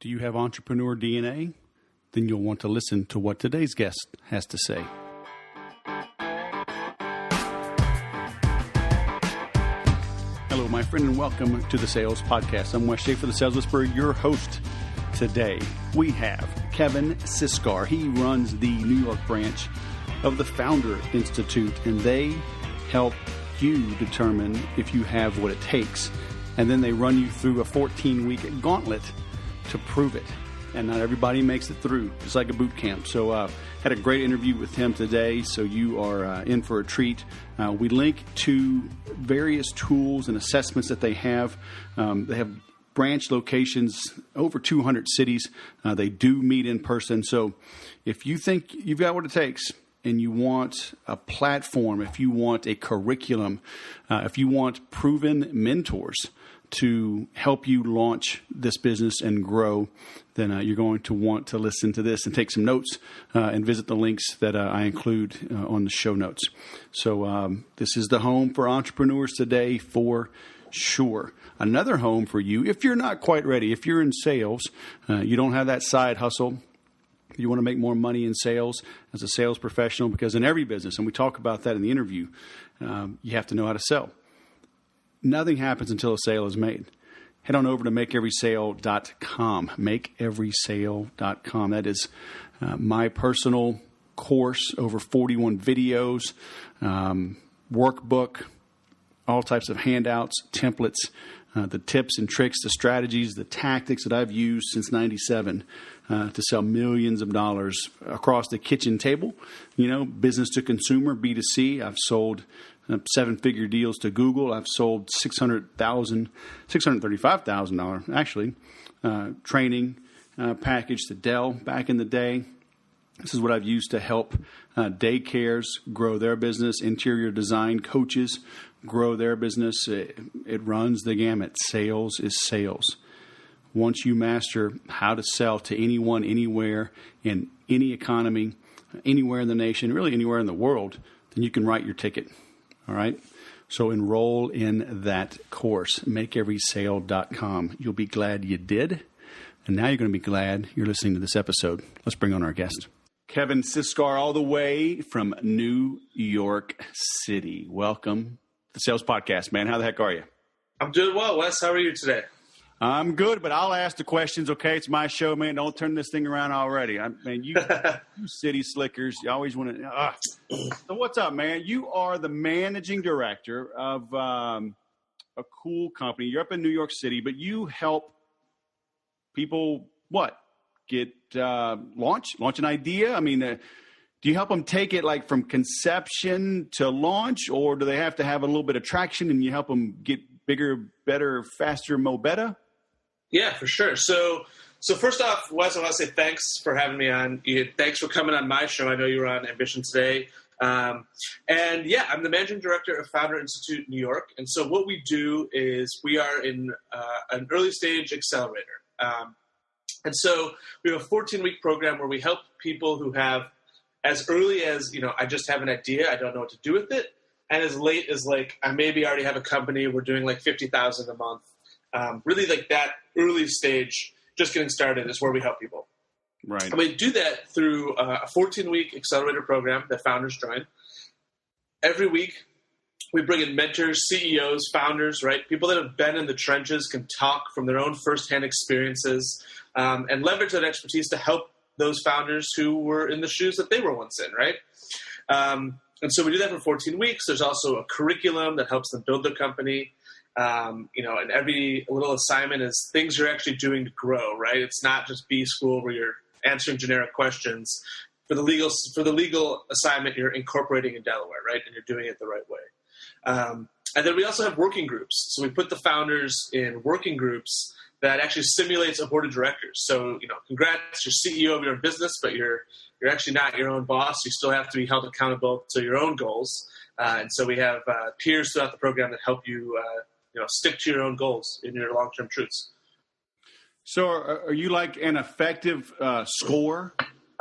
Do you have entrepreneur DNA? Then you'll want to listen to what today's guest has to say. Hello, my friend, and welcome to the Sales Podcast. I'm Wes Schaefer, the Sales Whisperer, your host. Today, we have Kevin Siskar. He runs the New York branch of the Founder Institute, and they help you determine if you have what it takes. And then they run you through a 14-week gauntlet to prove it. And not everybody makes it through. It's like a boot camp. So had a great interview with him today, so you are in for a treat. We link to various tools and assessments that they have. They have branch locations, over 200 cities. They do meet in person. So if you think you've got what it takes and you want a platform, if you want a curriculum, if you want proven mentors to help you launch this business and grow, then you're going to want to listen to this and take some notes and visit the links that I include on the show notes. So this is the home for entrepreneurs today for sure. Another home for you if you're not quite ready. If you're in sales, you don't have that side hustle. You want to make more money in sales as a sales professional, because in every business, and we talk about that in the interview, you have to know how to sell. Nothing happens until a sale is made. Head on over to makeeverysale.com, makeeverysale.com. That is my personal course, over 41 videos, workbook, all types of handouts, templates, the tips and tricks, the strategies, the tactics that I've used since 97 to sell millions of dollars across the kitchen table. You know, business to consumer, B2C. I've sold seven-figure deals to Google. I've sold $635,000 actually training package to Dell back in the day. This is what I've used to help daycares grow their business, interior design coaches grow their business. It runs the gamut. Sales is sales. Once you master how to sell to anyone, anywhere, in any economy, anywhere in the nation, really anywhere in the world, then you can write your ticket. All right? So enroll in that course, makeeverysale.com. You'll be glad you did. And now you're going to be glad you're listening to this episode. Let's bring on our guest. Kevin Siskar, all the way from New York City. Welcome to the Sales Podcast, man. How the heck are you? I'm doing well, Wes. How are you today? I'm good, but I'll ask the questions, okay? It's my show, man. Don't turn this thing around already. You city slickers, you always want to. So what's up, man? You are the managing director of a cool company. You're up in New York City, but you help people what? Get launch an idea? I mean, do you help them take it like from conception to launch, or do they have to have a little bit of traction and you help them get bigger, better, faster, mo better? Yeah, for sure. So first off, Wes, I want to say thanks for having me on. Thanks for coming on my show. I know you were on Ambition today. And yeah, I'm the managing director of Founder Institute New York. And so what we do is we are in an early stage accelerator. And so we have a 14-week program where we help people who have as early as, I just have an idea, I don't know what to do with it, and as late as like I maybe already have a company, we're doing like $50,000 a month. Really like that early stage, just getting started is where we help people. Right. And we do that through a 14-week accelerator program that founders join. Every week, we bring in mentors, CEOs, founders, right? People that have been in the trenches can talk from their own firsthand experiences and leverage that expertise to help those founders who were in the shoes that they were once in, right? And so we do that for 14 weeks. There's also a curriculum that helps them build their company. And every little assignment is things you're actually doing to grow, right? It's not just B school where you're answering generic questions. For the legal assignment, you're incorporating in Delaware, right? And you're doing it the right way. And then we also have working groups. So we put the founders in working groups that actually simulates a board of directors. So, congrats, you're CEO of your own business, but you're actually not your own boss. You still have to be held accountable to your own goals. And so we have peers throughout the program that help you, stick to your own goals in your long-term truths. So are you like an effective scorer?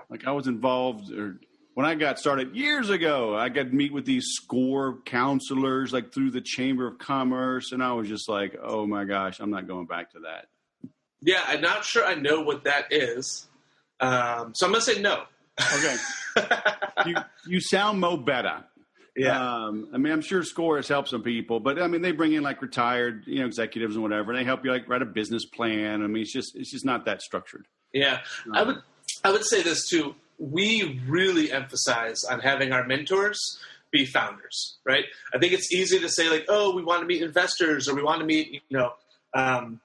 Like I was involved when I got started years ago, I got to meet with these SCORE counselors like through the Chamber of Commerce. And I was just like, oh my gosh, I'm not going back to that. Yeah, I'm not sure I know what that is. So I'm going to say no. Okay. You sound mo better. Yeah. I mean, I'm sure SCORE has helped some people, but I mean, they bring in like retired, executives and whatever, and they help you like write a business plan. I mean, it's just not that structured. Yeah. I would say this too. We really emphasize on having our mentors be founders, right? I think it's easy to say like, oh, we want to meet investors or we want to meet,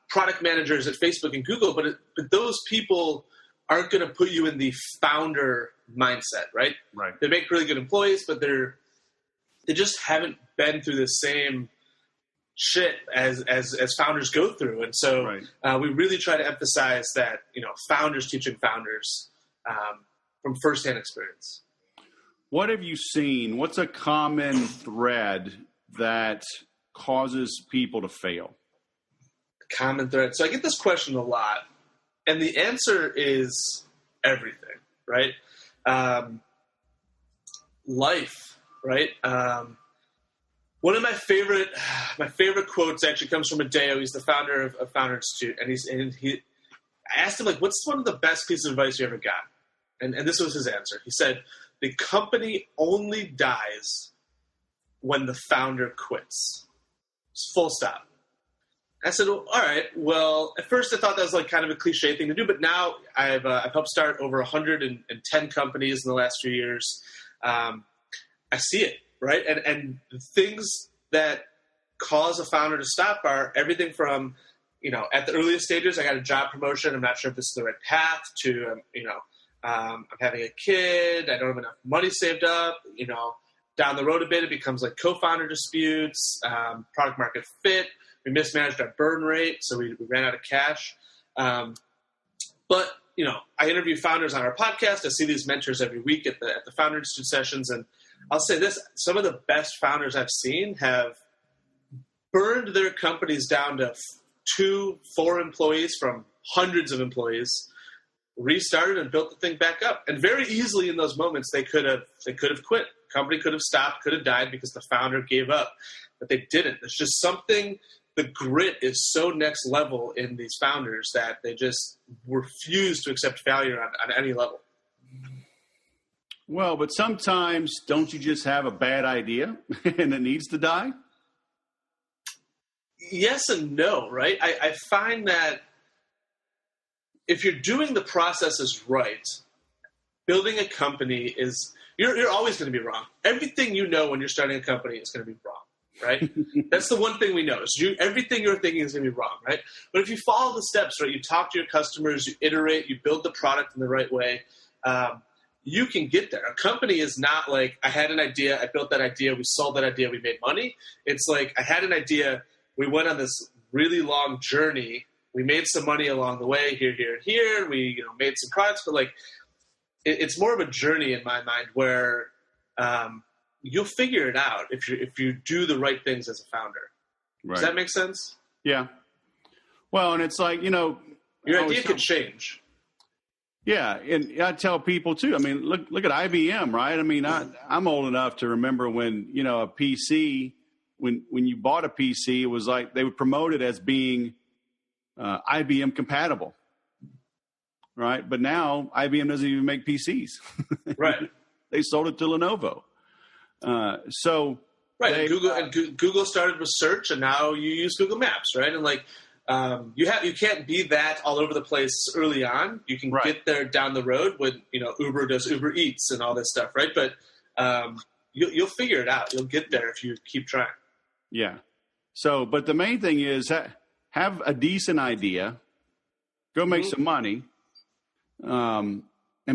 product managers at Facebook and Google, but those people aren't going to put you in the founder mindset, right? Right. They make really good employees, but they just haven't been through the same shit as founders go through. And so we really try to emphasize that, founders teaching founders from firsthand experience. What have you seen? What's a common thread that causes people to fail? Common thread. So I get this question a lot, and the answer is everything, right? Life, right? One of my favorite quotes actually comes from Adeo. He's the founder of Founder Institute, and I asked him, like, what's one of the best pieces of advice you ever got? And this was his answer. He said, the company only dies when the founder quits. Full stop. I said, well, all right. Well, at first I thought that was like kind of a cliche thing to do, but now I've helped start over 110 companies in the last few years. I see it, right? And the things that cause a founder to stop are everything from, at the earliest stages, I got a job promotion. I'm not sure if this is the right path to, I'm having a kid. I don't have enough money saved up. Down the road a bit, it becomes like co-founder disputes, product market fit. We mismanaged our burn rate, so we ran out of cash. But I interview founders on our podcast. I see these mentors every week at the Founder Institute sessions, and I'll say this: some of the best founders I've seen have burned their companies down to 2-4 employees from hundreds of employees, restarted and built the thing back up. And very easily in those moments, they could have quit. Company could have stopped, could have died because the founder gave up, but they didn't. There's just something. The grit is so next level in these founders that they just refuse to accept failure on any level. Well, but sometimes don't you just have a bad idea and it needs to die? Yes and no, right? I find that if you're doing the processes right, building a company is, you're always going to be wrong. Everything when you're starting a company is going to be wrong. Right? That's the one thing we know is everything you're thinking is going to be wrong, right? But if you follow the steps, right, you talk to your customers, you iterate, you build the product in the right way, you can get there. A company is not like, I had an idea, I built that idea, we sold that idea, we made money. It's like, I had an idea, we went on this really long journey, we made some money along the way, here, and here, we made some products, but like, it's more of a journey in my mind where you'll figure it out if you do the right things as a founder. Right. Does that make sense? Yeah. Well, and it's like, your idea could change. Yeah. And I tell people too, I mean, look at IBM, right? I mean, I'm old enough to remember when, a PC, when you bought a PC, it was like they would promote it as being IBM compatible. Right. But now IBM doesn't even make PCs. Right. They sold it to Lenovo. Right. Google started with search, and now you use Google Maps, right? And like, you can't be that all over the place early on. You can get there down the road when Uber does Uber Eats and all this stuff, right? But you'll figure it out. You'll get there if you keep trying. Yeah. So, but the main thing is have a decent idea, go make some money, and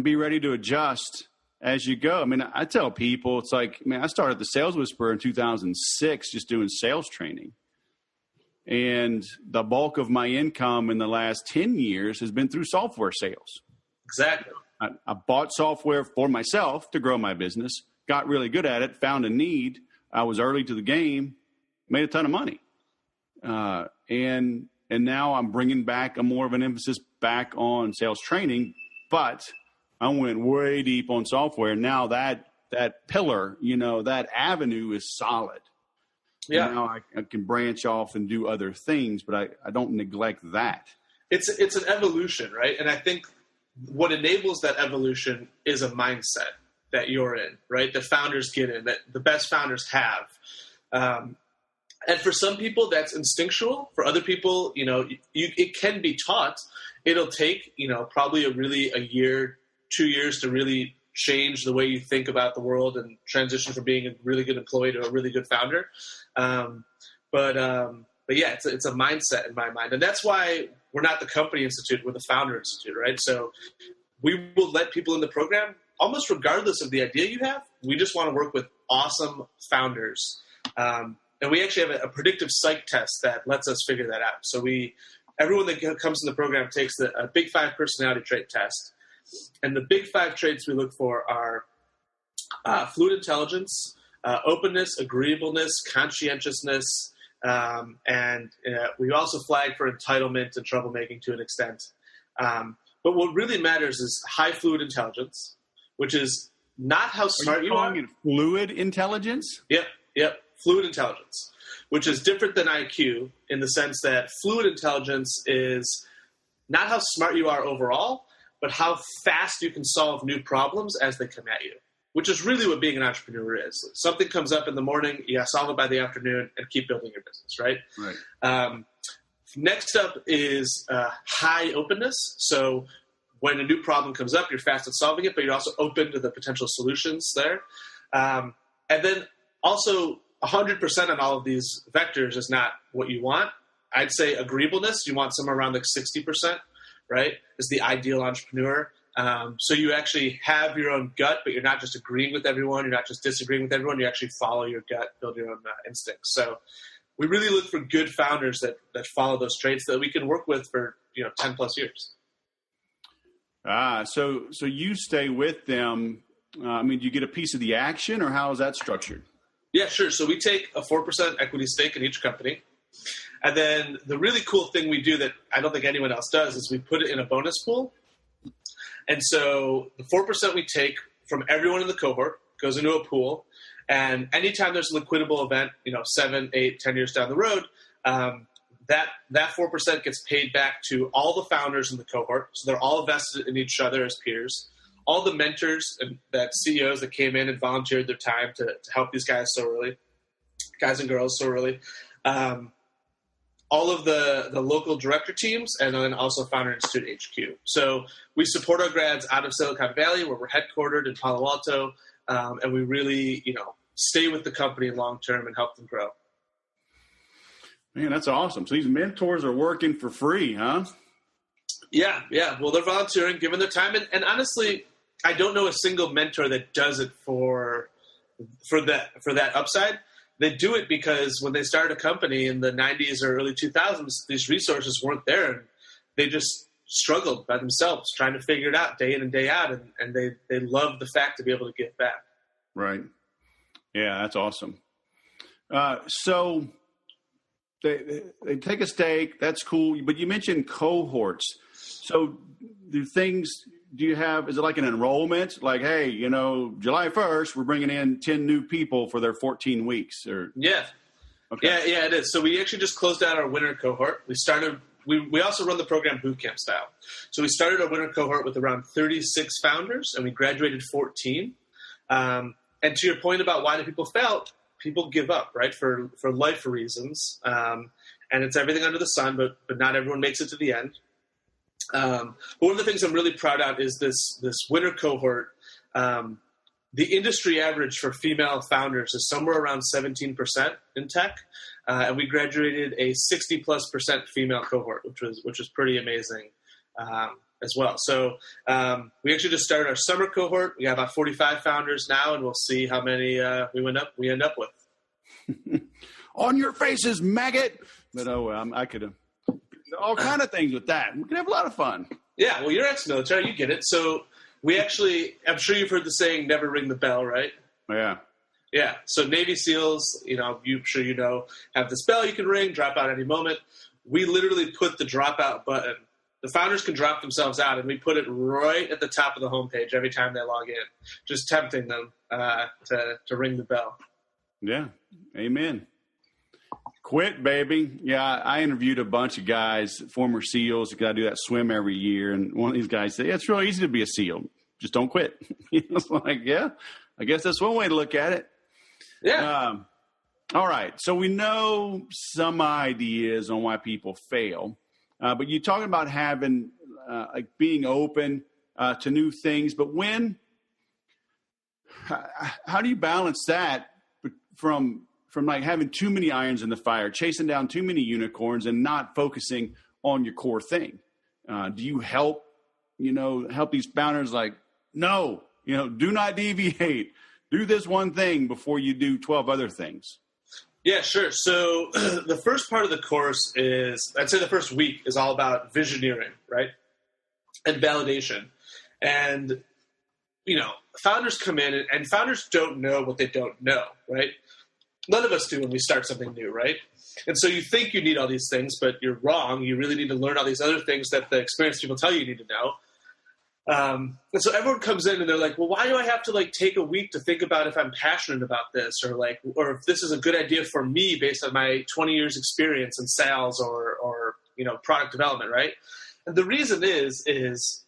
be ready to adjust as you go. I mean, I tell people, it's like, I started the Sales Whisperer in 2006, just doing sales training. And the bulk of my income in the last 10 years has been through software sales. Exactly. I bought software for myself to grow my business, got really good at it, found a need. I was early to the game, made a ton of money. And now I'm bringing back more of an emphasis back on sales training, but I went way deep on software. Now that pillar, that avenue is solid. Yeah. And now I can branch off and do other things, but I don't neglect that. it's an evolution, right? And I think what enables that evolution is a mindset that you're in, right? That founders get in, that the best founders have. And for some people, that's instinctual. For other people, it can be taught. It'll take, probably a year, 2 years to really change the way you think about the world and transition from being a really good employee to a really good founder. But yeah, it's a mindset in my mind. And that's why we're not the company institute, we're the founder institute, right? So we will let people in the program almost regardless of the idea you have. We just want to work with awesome founders. And we actually have a predictive psych test that lets us figure that out. So everyone that comes in the program takes a Big 5 personality trait test. And the Big 5 traits we look for are fluid intelligence, openness, agreeableness, conscientiousness, and we also flag for entitlement and troublemaking to an extent. But what really matters is high fluid intelligence, which is not how smart you are. Fluid intelligence? Yep. Fluid intelligence, which is different than IQ in the sense that fluid intelligence is not how smart you are overall, but how fast you can solve new problems as they come at you, which is really what being an entrepreneur is. Something comes up in the morning, you solve it by the afternoon and keep building your business, right? Right. Next up is high openness. So when a new problem comes up, you're fast at solving it, but you're also open to the potential solutions there. And then also 100% on all of these vectors is not what you want. I'd say agreeableness, you want somewhere around like 60%, right, is the ideal entrepreneur. So you actually have your own gut, but you're not just agreeing with everyone. You're not just disagreeing with everyone. You actually follow your gut, build your own instincts. So we really look for good founders that follow those traits that we can work with for 10 plus years. So you stay with them. Do you get a piece of the action, or how is that structured? Yeah, sure. So we take a 4% equity stake in each company. And then the really cool thing we do that I don't think anyone else does is we put it in a bonus pool. And so the 4% we take from everyone in the cohort goes into a pool. And anytime there's a liquidable event, 7, 8, 10 years down the road, that 4% gets paid back to all the founders in the cohort. So they're all vested in each other as peers. All the mentors and that CEOs that came in and volunteered their time to help these guys and girls so early. All of the local director teams, and then also Founder Institute HQ. So we support our grads out of Silicon Valley, where we're headquartered in Palo Alto, and we really, stay with the company long term and help them grow. Man, that's awesome. So these mentors are working for free, huh? Yeah. Well, they're volunteering, giving their time, and honestly, I don't know a single mentor that does it for that upside. They do it because when they started a company in the 90s or early 2000s, these resources weren't there, and they just struggled by themselves trying to figure it out day in and day out, and they love the fact to be able to give back. Right. Yeah, that's awesome. So they take a stake. That's cool. But you mentioned cohorts. So do you have, is it like an enrollment? Like, hey, July 1st, we're bringing in 10 new people for their 14 weeks or. Yeah. Okay. Yeah, it is. So we actually just closed out our winter cohort. We also run the program bootcamp style. So we started our winter cohort with around 36 founders and we graduated 14. And to your point about why do people fail, people give up, right? For life reasons. And it's everything under the sun, but not everyone makes it to the end. But one of the things I'm really proud of is this winter cohort. The industry average for female founders is somewhere around 17% in tech, and we graduated a 60+% female cohort, which was pretty amazing as well. So we actually just started our summer cohort. We got about 45 founders now, and we'll see how many we end up with. On your faces, maggot! But I could have. All kind of things with that. We can have a lot of fun. Yeah, well, you're ex-military. You get it. So we actually, I'm sure you've heard the saying, never ring the bell, right? Yeah. Yeah. So Navy SEALs, have this bell you can ring, drop out any moment. We literally put the dropout button. The founders can drop themselves out, and we put it right at the top of the homepage every time they log in, just tempting them to ring the bell. Yeah. Amen. Quit, baby. Yeah, I interviewed a bunch of guys, former SEALs, because I do that swim every year. And one of these guys said, yeah, it's real easy to be a SEAL. Just don't quit. It's like, yeah, I guess that's one way to look at it. Yeah. All right. So we know some ideas on why people fail. But you're talking about having, like being open to new things. But how do you balance that from like having too many irons in the fire, chasing down too many unicorns and not focusing on your core thing? Do you help these founders like, no, do not deviate. Do this one thing before you do 12 other things. Yeah, sure. So the first part of the course is, I'd say the first week is all about visioneering, right? And validation. And, founders come in and founders don't know what they don't know, right? None of us do when we start something new, right? And so you think you need all these things, but you're wrong. You really need to learn all these other things that the experienced people tell you need to know. And so everyone comes in and they're like, well, why do I have to take a week to think about if I'm passionate about this or if this is a good idea for me based on my 20 years experience in sales or product development, right? And the reason is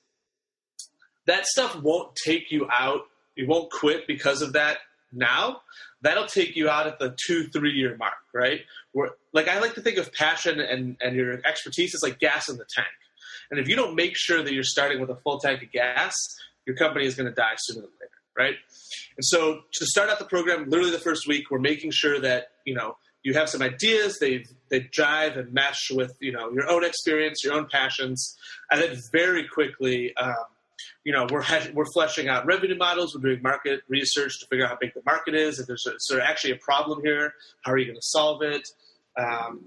that stuff won't take you out. You won't quit because of that now. That'll take you out at the 2-3 year mark, right? Where, I like to think of passion and your expertise as like gas in the tank. And if you don't make sure that you're starting with a full tank of gas, your company is going to die sooner than later, right? And so to start out the program, literally the first week, we're making sure that, you have some ideas, they jive and mesh with, your own experience, your own passions. And then very quickly, we're fleshing out revenue models. We're doing market research to figure out how big the market is. If there's actually a problem here, how are you going to solve it? How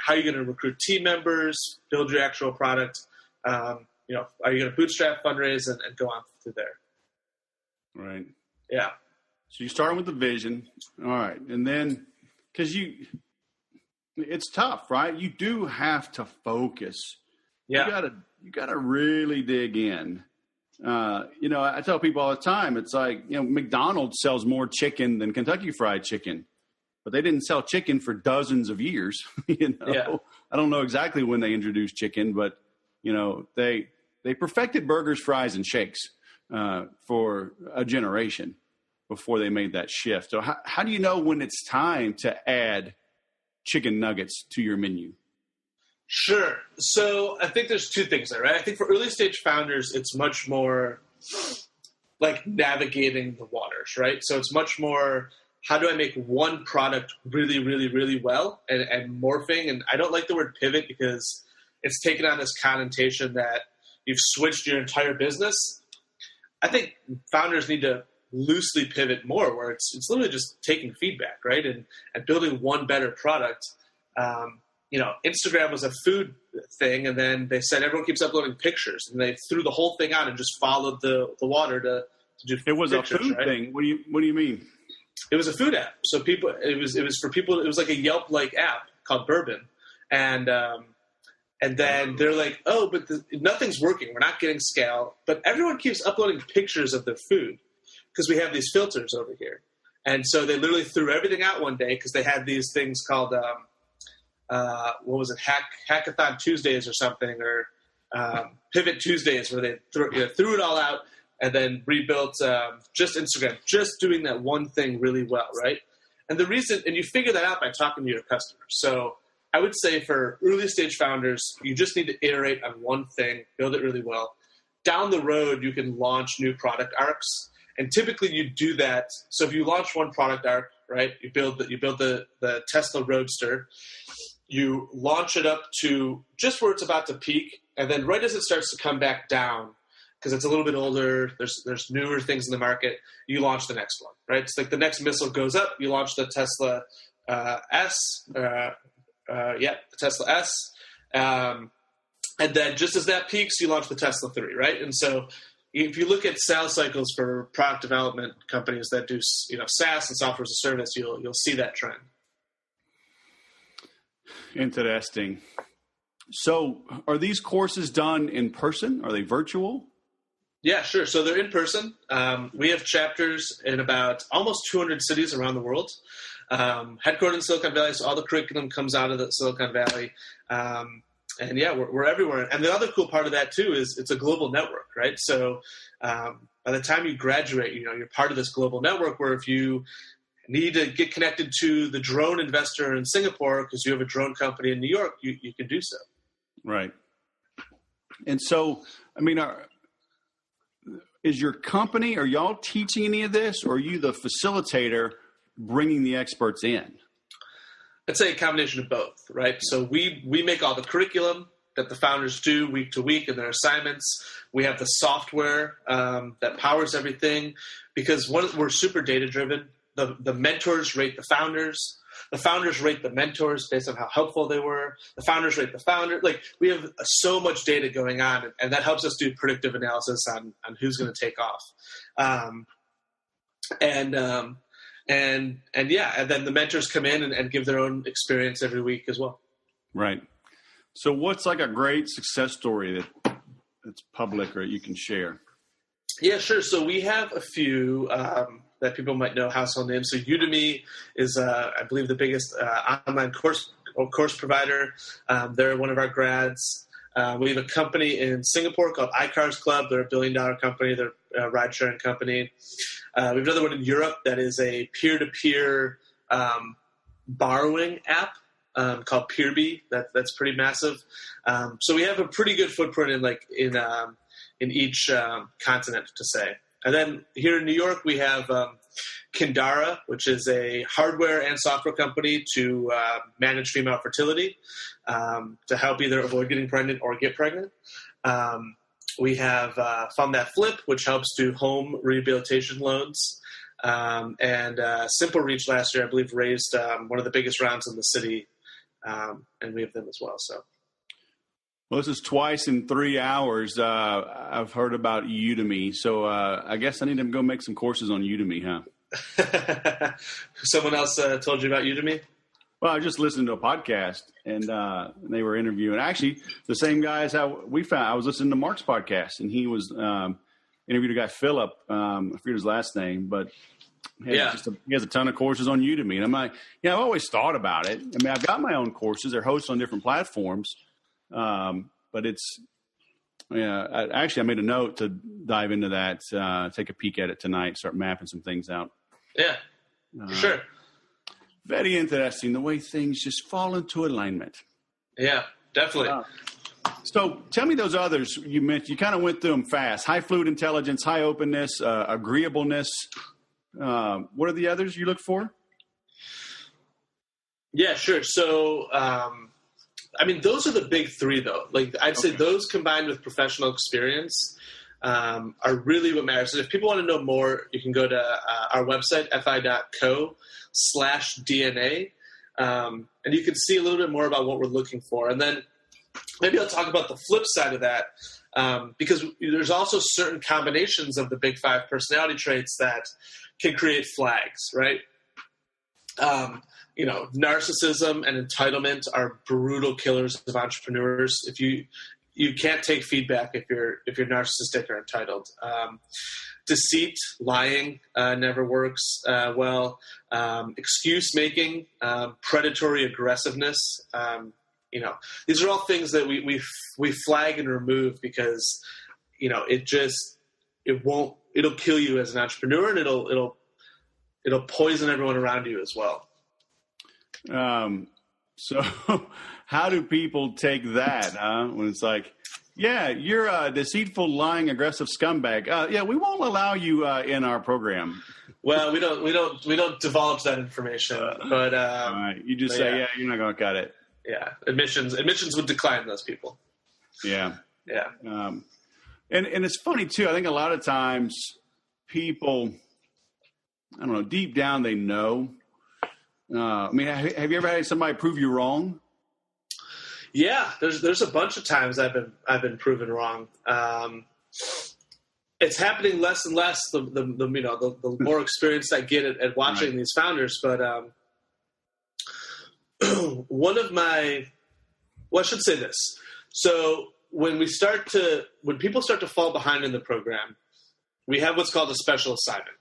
are you going to recruit team members, build your actual product? Are you going to bootstrap, fundraise, and go on through there? Right. Yeah. So you start with the vision. All right. And then, because it's tough, right? You do have to focus. Yeah. You gotta really dig in. I tell people all the time, it's like, McDonald's sells more chicken than Kentucky Fried Chicken, but they didn't sell chicken for dozens of years. Yeah. I don't know exactly when they introduced chicken, but they perfected burgers, fries, and shakes for a generation before they made that shift. So how do you know when it's time to add chicken nuggets to your menu? Sure. So I think there's two things there, right? I think for early stage founders, it's much more like navigating the waters, right? So it's much more, how do I make one product really, really, really well and morphing? And I don't like the word pivot because it's taken on this connotation that you've switched your entire business. I think founders need to loosely pivot more, where it's literally just taking feedback, right? And building one better product. Instagram was a food thing, and then they said everyone keeps uploading pictures, and they threw the whole thing out and just followed the water to do. It was pictures, a food right? thing. What do you mean? It was a food app. So it was for people. It was like a Yelp-like app called Bourbon, and then they're like, oh, but nothing's working. We're not getting scale, but everyone keeps uploading pictures of their food because we have these filters over here. And so they literally threw everything out one day because they had these things called what was it, Hackathon Tuesdays or something, or Pivot Tuesdays, where they threw it all out and then rebuilt just Instagram, just doing that one thing really well, right? And the reason, and you figure that out by talking to your customers. So I would say for early stage founders, you just need to iterate on one thing, build it really well. Down the road, you can launch new product arcs. And typically you do that. So if you launch one product arc, right, you build the Tesla Roadster, you launch it up to just where it's about to peak, and then right as it starts to come back down, because it's a little bit older, there's newer things in the market, you launch the next one, right? It's like the next missile goes up, you launch the Tesla the Tesla S, and then just as that peaks, you launch the Tesla 3, right? And so if you look at sales cycles for product development companies that do, SaaS and software as a service, you'll see that trend. Interesting. So are these courses done in person? Are they virtual? Yeah, sure. So they're in person. We have chapters in about almost 200 cities around the world. headquartered in Silicon Valley, so all the curriculum comes out of the Silicon Valley. And yeah, we're everywhere. And the other cool part of that too is it's a global network, right? So by the time you graduate, you're part of this global network where if you need to get connected to the drone investor in Singapore because you have a drone company in New York, you can do so. Right. And so, I mean, is your company, are y'all teaching any of this, or are you the facilitator bringing the experts in? I'd say a combination of both, right? So we make all the curriculum that the founders do week to week in their assignments. We have the software that powers everything because we're super data-driven. The mentors rate the founders. The founders rate the mentors based on how helpful they were. The founders rate the founder. Like, we have so much data going on, and that helps us do predictive analysis on who's going to take off. And then the mentors come in and give their own experience every week as well. Right. So what's like a great success story that's public or you can share? Yeah, sure. So we have a few that people might know, household names. So Udemy is, I believe, the biggest online course provider. They're one of our grads. We have a company in Singapore called iCars Club. They're a $1 billion company. They're a ride-sharing company. We have another one in Europe that is a peer-to-peer borrowing app called Peerby. That's pretty massive. So we have a pretty good footprint in each continent, to say. And then here in New York, we have Kindara, which is a hardware and software company to manage female fertility, to help either avoid getting pregnant or get pregnant. We have Fund That Flip, which helps do home rehabilitation loans. And Simple Reach last year, I believe, raised one of the biggest rounds in the city, and we have them as well. So. Well, this is twice in 3 hours. I've heard about Udemy, so I guess I need to go make some courses on Udemy, huh? Someone else told you about Udemy? Well, I just listened to a podcast, and they were interviewing. Actually, the same guys we found. I was listening to Mark's podcast, and he was interviewed a guy, Philip. I forget his last name, but he has a ton of courses on Udemy. And I'm like, I've always thought about it. I mean, I've got my own courses. They're hosted on different platforms. But I made a note to dive into that, take a peek at it tonight, start mapping some things out. Yeah, for sure. Very interesting, the way things just fall into alignment. Yeah, definitely. So tell me those others you mentioned. You kind of went through them fast. High fluid intelligence, high openness, agreeableness. What are the others you look for? Yeah, sure. So, those are the big three, though. Like, I'd say those combined with professional experience are really what matters. And if people want to know more, you can go to our website, fi.co/DNA, and you can see a little bit more about what we're looking for. And then maybe I'll talk about the flip side of that, because there's also certain combinations of the big five personality traits that can create flags, right? Narcissism and entitlement are brutal killers of entrepreneurs. If you can't take feedback if you're narcissistic or entitled. Deceit, lying, never works well. Excuse-making, predatory aggressiveness. These are all things that we flag and remove because it'll kill you as an entrepreneur, and it'll poison everyone around you as well. So how do people take that, when it's like, you're a deceitful, lying, aggressive scumbag. We won't allow you in our program. Well, we don't divulge that information, but all right. You just say, you're not going to cut it. Yeah. Admissions would decline those people. Yeah. Yeah. And it's funny too. I think a lot of times people, I don't know, deep down they know. Have you ever had somebody prove you wrong? Yeah, there's a bunch of times I've been proven wrong. It's happening less and less the more experience I get at watching these founders. But I should say this. So when people start to fall behind in the program, we have what's called a special assignment,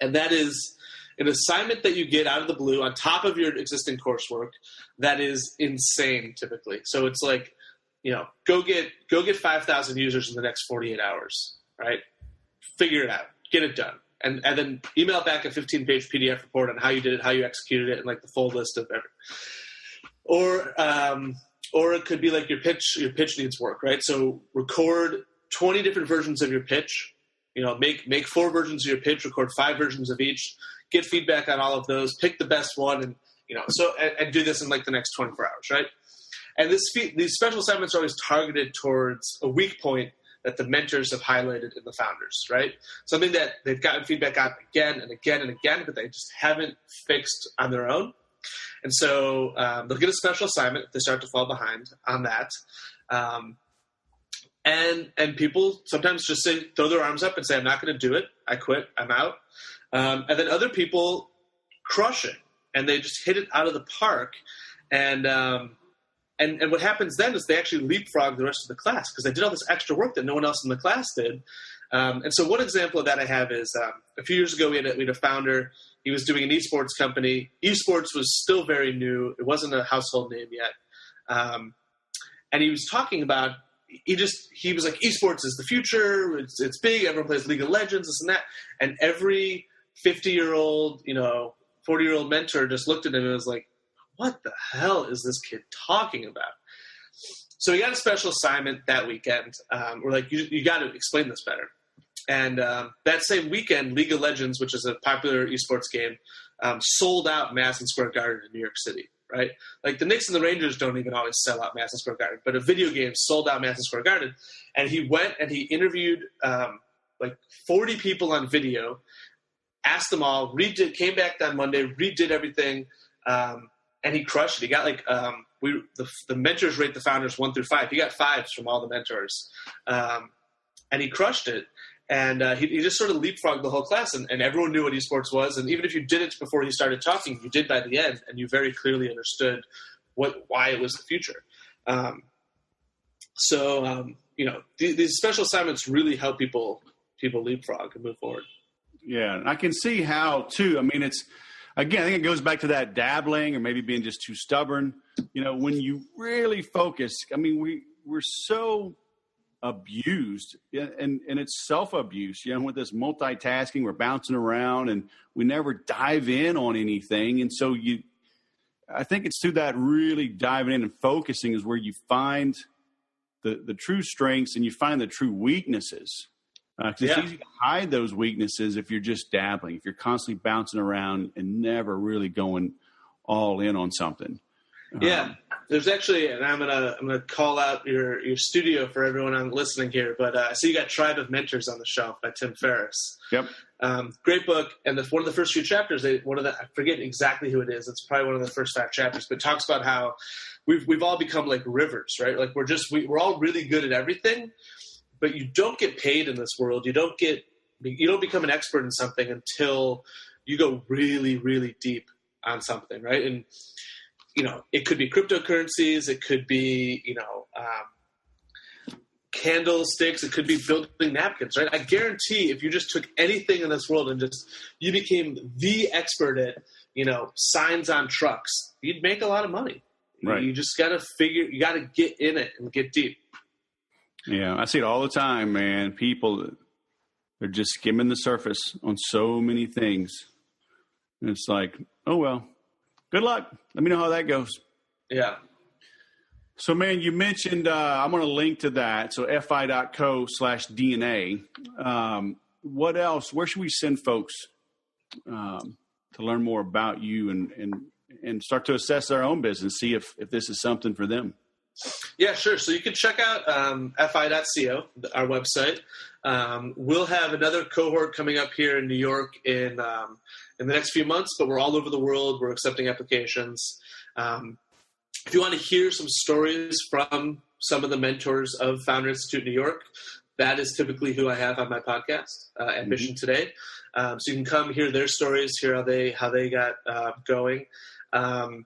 and that is an assignment that you get out of the blue on top of your existing coursework that is insane typically. So it's like, go get 5,000 users in the next 48 hours, right? Figure it out, get it done. And then email back a 15-page PDF report on how you did it, how you executed it, and like the full list of everything. Or it could be like your pitch needs work, right? So record 20 different versions of your pitch. Make 4 versions of your pitch, record 5 versions of each, get feedback on all of those, pick the best one, and and do this in like the next 24 hours, right? And these special assignments are always targeted towards a weak point that the mentors have highlighted in the founders, right? Something that they've gotten feedback on again and again and again, but they just haven't fixed on their own. And so they'll get a special assignment if they start to fall behind on that. And people sometimes just throw their arms up and say, I'm not going to do it. I quit. I'm out. And then other people crush it, and they just hit it out of the park. And what happens then is they actually leapfrog the rest of the class because they did all this extra work that no one else in the class did. And so one example of that I have is a few years ago we had a founder. He was doing an esports company. Esports was still very new. It wasn't a household name yet. And he was talking about he was like, esports is the future. It's big. Everyone plays League of Legends, this and that. And every 50-year-old, 40-year-old mentor just looked at him and was like, what the hell is this kid talking about? So he got a special assignment that weekend. We're like, you got to explain this better. And that same weekend, League of Legends, which is a popular esports game, sold out Madison Square Garden in New York City, right? Like the Knicks and the Rangers don't even always sell out Madison Square Garden, but a video game sold out Madison Square Garden. And he went and he interviewed like 40 people on video, asked them all, came back on Monday, redid everything, and he crushed it. He got like the mentors rate the founders 1 through 5. He got 5s from all the mentors, and he crushed it. And he just sort of leapfrogged the whole class, and everyone knew what esports was. And even if you did it before he started talking, you did by the end, and you very clearly understood why it was the future. These special assignments really help people leapfrog and move forward. Yeah, and I can see how too. I mean, I think it goes back to that dabbling or maybe being just too stubborn. When you really focus, I mean, we're so abused, and it's self-abuse, with this multitasking, we're bouncing around and we never dive in on anything. And so I think it's through that really diving in and focusing is where you find the true strengths and you find the true weaknesses. Because it's easy to hide those weaknesses if you're just dabbling, if you're constantly bouncing around and never really going all in on something. Yeah, there's actually, and I'm gonna call out your studio for everyone listening here. But I see you got Tribe of Mentors on the shelf by Tim Ferriss. Yep, great book. And one of the first few chapters, I forget exactly who it is. It's probably one of the first 5 chapters, but it talks about how we've all become like rivers, right? Like we're all really good at everything. But you don't get paid in this world. You don't become an expert in something until you go really, really deep on something, right? And it could be cryptocurrencies, it could be candlesticks, it could be building napkins, right? I guarantee if you just took anything in this world and just you became the expert at signs on trucks, you'd make a lot of money. Right. You just got to get in it and get deep. Yeah, I see it all the time, man. People, they're just skimming the surface on so many things. And it's like, oh, well, good luck. Let me know how that goes. Yeah. So, man, you mentioned, I'm going to link to that. So fi.co/DNA. What else? Where should we send folks to learn more about you and start to assess their own business, see if this is something for them? Yeah, sure. So you can check out fi.co, our website. We'll have another cohort coming up here in New York in the next few months, but we're all over the world. We're accepting applications. If you want to hear some stories from some of the mentors of Founder Institute New York, that is typically who I have on my podcast, Ambition Today. So you can come hear their stories, hear how they got going. The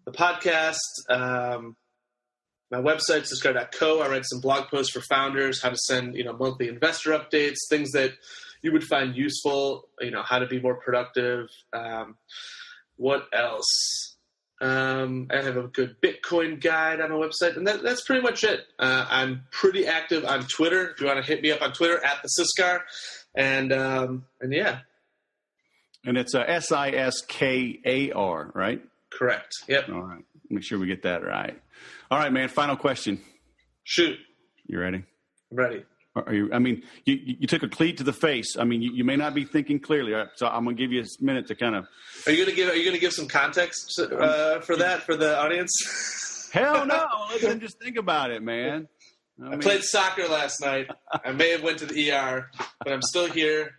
podcast. My website, Siskar.co. I write some blog posts for founders, how to send, monthly investor updates, things that, you would find useful, how to be more productive. What else? I have a good Bitcoin guide on my website, and that's pretty much it. I'm pretty active on Twitter. If you want to hit me up on Twitter, at the Siskar, and yeah. And it's Siskar, right? Correct. Yep. All right. Make sure we get that right. All right, man. Final question. Shoot. You ready? I'm ready. Are you? I mean, you took a cleat to the face. I mean, you may not be thinking clearly. Right? So I'm going to give you a minute to kind of. Are you going to give some context for that for the audience? Hell no! Let them just think about it, man. I played soccer last night. I may have went to the ER, but I'm still here,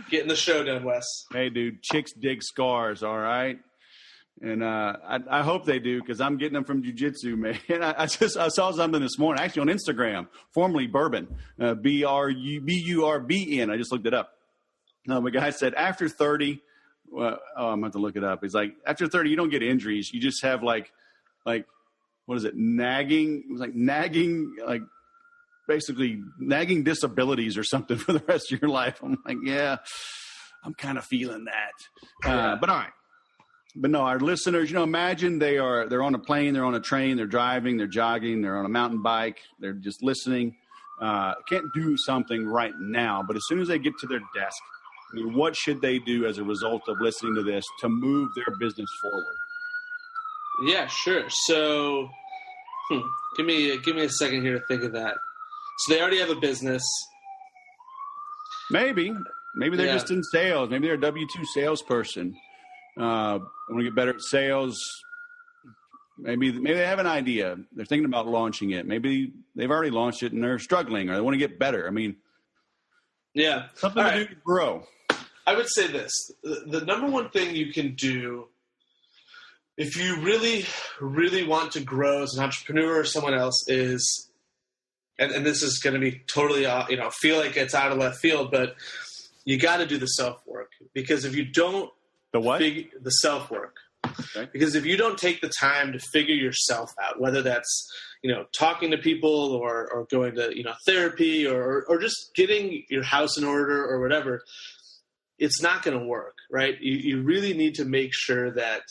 getting the show done, Wes. Hey, dude, chicks dig scars. All right. And I hope they do, because I'm getting them from jiu-jitsu, man. I saw something this morning, actually on Instagram, formerly Bourbon, Burben. I just looked it up. The guy said after 30, I'm going to have to look it up. He's like, after 30, you don't get injuries. You just have like what is it, nagging? It was like nagging, like basically nagging disabilities or something for the rest of your life. I'm like, yeah, I'm kind of feeling that. But all right. But no, our listeners, imagine they're on a plane, they're on a train, they're driving, they're jogging, they're on a mountain bike, they're just listening. Can't do something right now, but as soon as they get to their desk, what should they do as a result of listening to this to move their business forward? Yeah, sure. So, give me a second here to think of that. So they already have a business. Maybe they're just in sales. Maybe they're a W-2 salesperson. I want to get better at sales. Maybe they have an idea. They're thinking about launching it. Maybe they've already launched it and they're struggling, or they want to get better. I mean, something to do to grow. I would say this: the number one thing you can do if you really, really want to grow as an entrepreneur or someone else is, and this is going to be totally, feel like it's out of left field, but you got to do the self work, because if you don't. The what? The self-work. Okay. Because if you don't take the time to figure yourself out, whether that's, talking to people or going to, therapy or just getting your house in order or whatever, it's not going to work, right? You really need to make sure that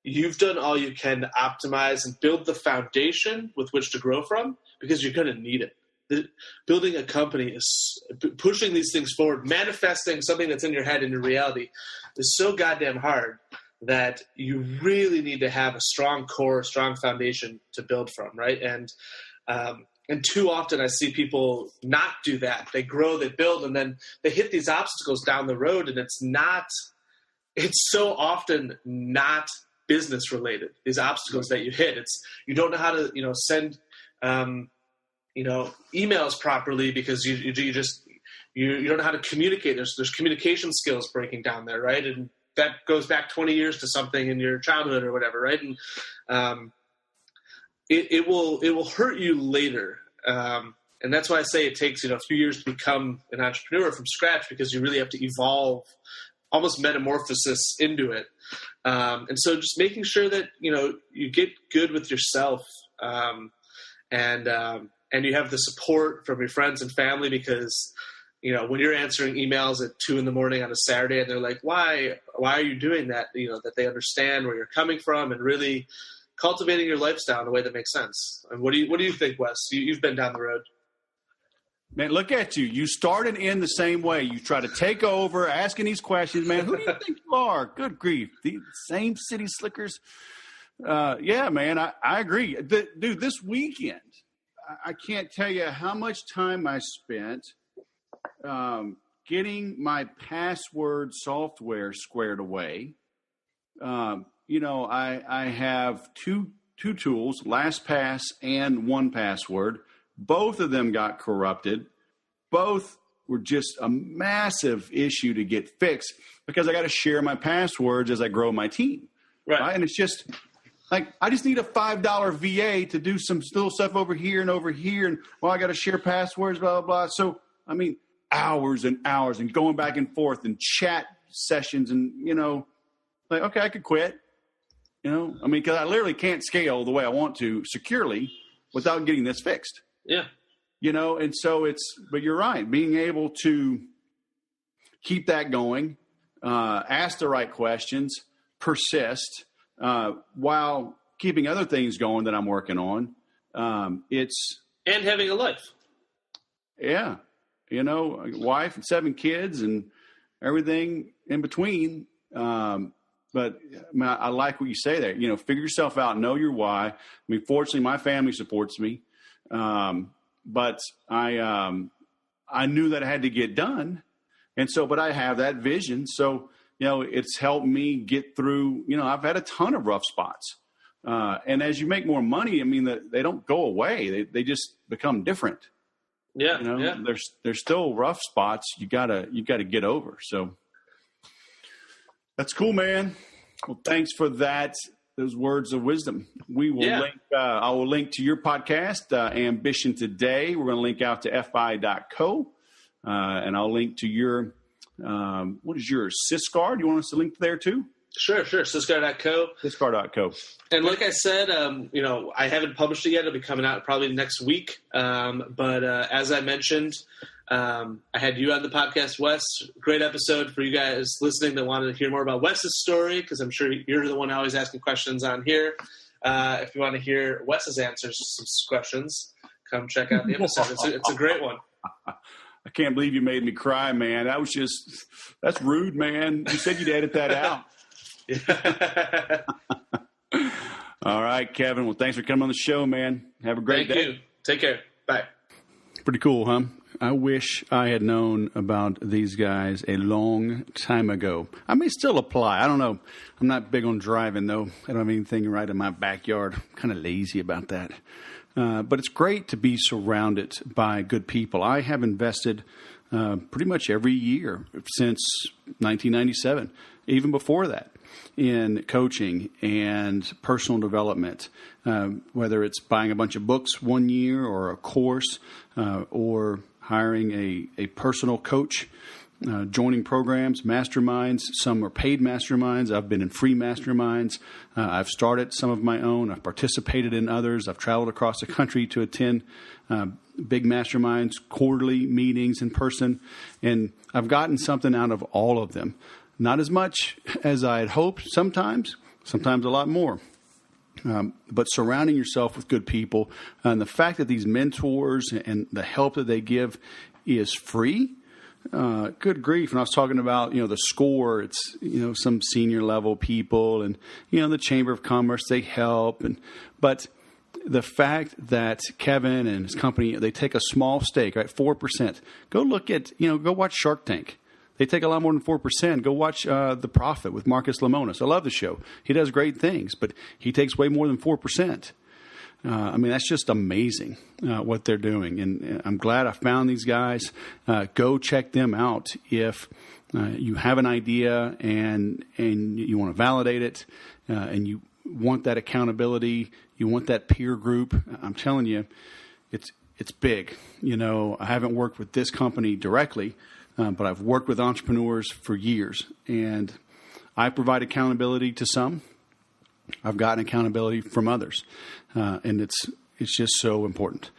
you've done all you can to optimize and build the foundation with which to grow from, because you're going to need it. Building a company is pushing these things forward, manifesting something that's in your head into reality is so goddamn hard that you really need to have a strong core, strong foundation to build from, right? And too often I see people not do that. They grow, they build, and then they hit these obstacles down the road, and it's so often not business related. These obstacles that you hit, you don't know how to, send emails properly because you don't know how to communicate. There's communication skills breaking down there, right? And that goes back 20 years to something in your childhood or whatever, right? And it will hurt you later. And that's why I say it takes a few years to become an entrepreneur from scratch, because you really have to evolve, almost metamorphosis into it. And so just making sure that you get good with yourself, and you have the support from your friends and family, because, when you're answering emails at 2 a.m. on a Saturday and they're like, why are you doing that? That they understand where you're coming from, and really cultivating your lifestyle in a way that makes sense. And what do you think, Wes? You've been down the road. Man, look at you. You started in the same way. You try to take over, asking these questions. Man, who do you think you are? Good grief. The same city slickers. Yeah, man, I agree. Dude, this weekend, I can't tell you how much time I spent getting my password software squared away. I have two tools, LastPass and 1Password. Both of them got corrupted. Both were just a massive issue to get fixed, because I got to share my passwords as I grow my team. Right? And it's just like, I just need a $5 VA to do some little stuff over here. And I got to share passwords, blah, blah, blah. So, I mean, hours and hours and going back and forth and chat sessions and, like, okay, I could quit. Because I literally can't scale the way I want to securely without getting this fixed. Yeah. And so but you're right, being able to keep that going, ask the right questions, persist, while keeping other things going that I'm working on. And having a life. Yeah. A wife and 7 kids and everything in between. But I like what you say there. Figure yourself out, know your why. I mean, fortunately, my family supports me. But I knew that I had to get done. But I have that vision. So, it's helped me get through, I've had a ton of rough spots. And as you make more money, I mean, they don't go away. They just become different. Yeah. There's still rough spots you gotta get over. So that's cool, man. Well, thanks for those words of wisdom. We will link. I will link to your podcast, Ambition Today. We're going to link out to fi.co, and I'll link to your. What is yours? Siskar? Do you want us to link there too? Sure. Siskar.co. Siskar.co. And like I said, I haven't published it yet. It'll be coming out probably next week. But as I mentioned, I had you on the podcast, Wes. Great episode for you guys listening that wanted to hear more about Wes's story, because I'm sure you're the one always asking questions on here. If you want to hear Wes's answers to some questions, come check out the episode. It's a great one. I can't believe you made me cry, man. That's rude, man. You said you'd edit that out. All right, Kevin. Well, thanks for coming on the show, man. Have a great day. Thank you. Take care. Bye. Pretty cool, huh? I wish I had known about these guys a long time ago. I may still apply. I don't know. I'm not big on driving, though. I don't have anything right in my backyard. I'm kind of lazy about that. But it's great to be surrounded by good people. I have invested pretty much every year since 1997, even before that, in coaching and personal development, whether it's buying a bunch of books one year or a course or hiring a personal coach, joining programs, masterminds. Some are paid masterminds. I've been in free masterminds. I've started some of my own. I've participated in others. I've traveled across the country to attend big masterminds, quarterly meetings in person, and I've gotten something out of all of them. Not as much as I had hoped sometimes a lot more. But surrounding yourself with good people, and the fact that these mentors and the help that they give is free, good grief. And I was talking about, the SCORE, it's, some senior level people, and, the Chamber of Commerce, they help. But the fact that Kevin and his company, they take a small stake, right? 4%. Go look at, go watch Shark Tank. They take a lot more than 4%. Go watch The Profit with Marcus Lemonis. I love the show. He does great things, but he takes way more than 4%. That's just amazing what they're doing. And I'm glad I found these guys. Go check them out if you have an idea and you want to validate it and you want that accountability, you want that peer group. I'm telling you, it's big. I haven't worked with this company directly, but I've worked with entrepreneurs for years, and I provide accountability to some. I've gotten accountability from others, and it's just so important.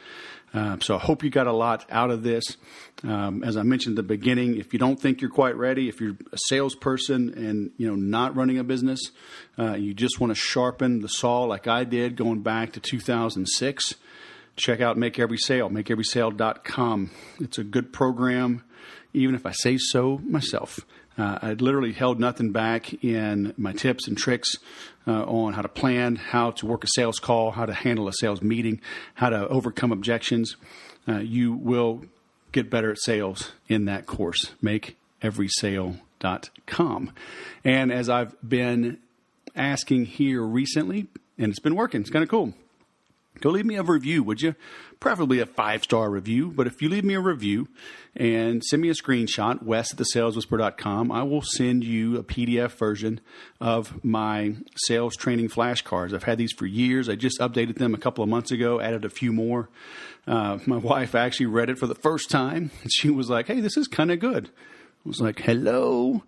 So I hope you got a lot out of this. As I mentioned at the beginning, if you don't think you're quite ready, if you're a salesperson and not running a business, you just want to sharpen the saw like I did going back to 2006. Check out Make Every Sale, makeeverysale.com. It's a good program, even if I say so myself. I literally held nothing back in my tips and tricks on how to plan, how to work a sales call, how to handle a sales meeting, how to overcome objections. You will get better at sales in that course, makeeverysale.com. And as I've been asking here recently, and it's been working, it's kind of cool. Go leave me a review, would you? Preferably a 5-star review. But if you leave me a review and send me a screenshot, wes@thesaleswhisperer.com, I will send you a PDF version of my sales training flashcards. I've had these for years. I just updated them a couple of months ago, added a few more. My wife actually read it for the first time. And she was like, hey, this is kind of good. I was like, hello.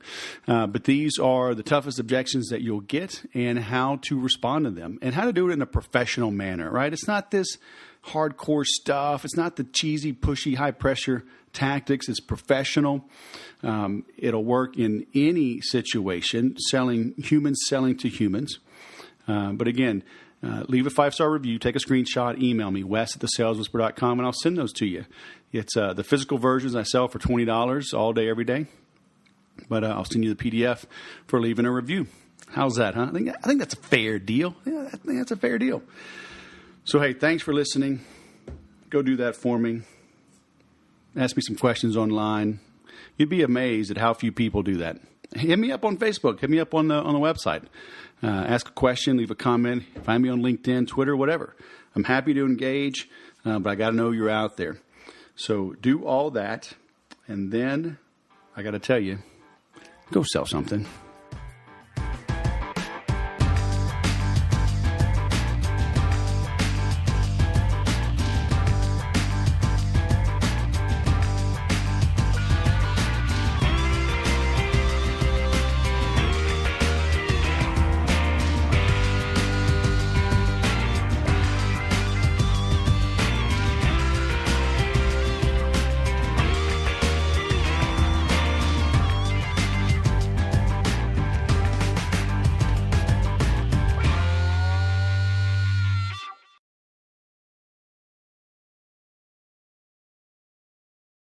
But these are the toughest objections that you'll get and how to respond to them and how to do it in a professional manner, right? It's not this hardcore stuff. It's not the cheesy, pushy, high-pressure tactics. It's professional. It'll work in any situation, humans selling to humans. But again, leave a 5-star review, take a screenshot, email me, wes@thesaleswhisperer.com, and I'll send those to you. It's the physical versions I sell for $20 all day, every day. But I'll send you the PDF for leaving a review. How's that, huh? I think that's a fair deal. Yeah, I think that's a fair deal. So, hey, thanks for listening. Go do that for me. Ask me some questions online. You'd be amazed at how few people do that. Hit me up on Facebook. Hit me up on the website. Ask a question, leave a comment. Find me on LinkedIn, Twitter, whatever. I'm happy to engage, but I got to know you're out there. So do all that, and then I got to tell you, go sell something.